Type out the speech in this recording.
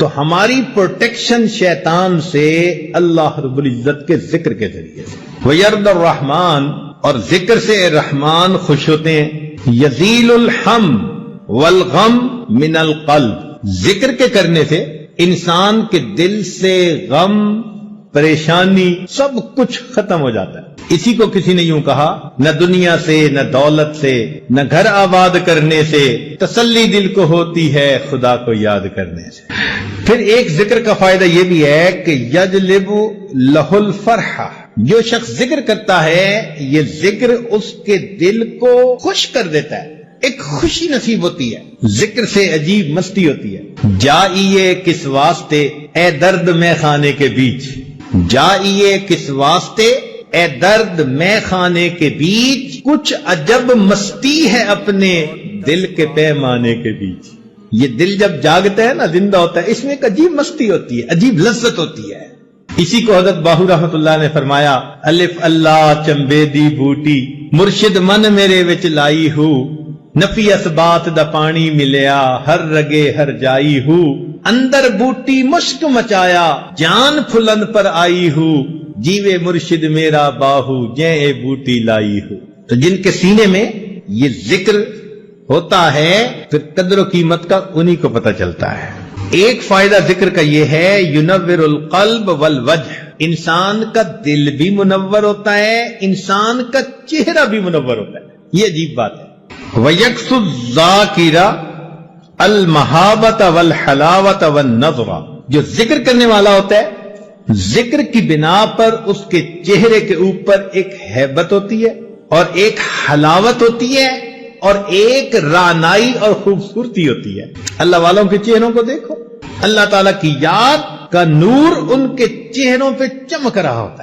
تو ہماری پروٹیکشن شیطان سے اللہ رب العزت کے ذکر کے ذریعے سے. وَيَرْضَ الرحمن، اور ذکر سے رحمان خوش ہوتے ہیں. یزیل الحم والغم من القلب، ذکر کے کرنے سے انسان کے دل سے غم، پریشانی، سب کچھ ختم ہو جاتا ہے. اسی کو کسی نے یوں کہا، نہ دنیا سے، نہ دولت سے، نہ گھر آباد کرنے سے تسلی دل کو ہوتی ہے خدا کو یاد کرنے سے. پھر ایک ذکر کا فائدہ یہ بھی ہے کہ یجلب لہ الفرح، جو شخص ذکر کرتا ہے یہ ذکر اس کے دل کو خوش کر دیتا ہے، ایک خوشی نصیب ہوتی ہے. ذکر سے عجیب مستی ہوتی ہے. جائیے کس واسطے اے درد میں خانے کے بیچ، جائیے کس واسطے اے درد میں خانے کے بیچ، کچھ عجب مستی ہے اپنے دل کے پیمانے کے بیچ. یہ دل جب جاگتا ہے نا، زندہ ہوتا ہے، اس میں ایک عجیب مستی ہوتی ہے، عجیب لذت ہوتی ہے. اسی کو حضرت باہو رحمت اللہ نے فرمایا، الف اللہ چمبے دی بوٹی مرشد من میرے وچ لائی ہو، نفی اسبات دا پانی ملیا ہر رگے ہر جائی ہو، اندر بوٹی مشک مچایا جان پھلن پر آئی ہو، جیوے مرشد میرا باہو جے اے بوٹی لائی ہو. تو جن کے سینے میں یہ ذکر ہوتا ہے پھر قدر و قیمت کا انہی کو پتہ چلتا ہے. ایک فائدہ ذکر کا یہ ہے، ینور القلب والوجہ، انسان کا دل بھی منور ہوتا ہے، انسان کا چہرہ بھی منور ہوتا ہے. یہ عجیب بات ہے. وَيَكْسُ الذَّاكِرَ الْمَحَابَةَ وَالْحَلَاوَةَ وَالنَّظْرَ، جو ذکر کرنے والا ہوتا ہے ذکر کی بنا پر اس کے چہرے کے اوپر ایک ہیبت ہوتی ہے اور ایک حلاوت ہوتی ہے اور ایک رعنائی اور خوبصورتی ہوتی ہے. اللہ والوں کے چہروں کو دیکھو، اللہ تعالیٰ کی یاد کا نور ان کے چہروں پہ چمک رہا ہوتا ہے.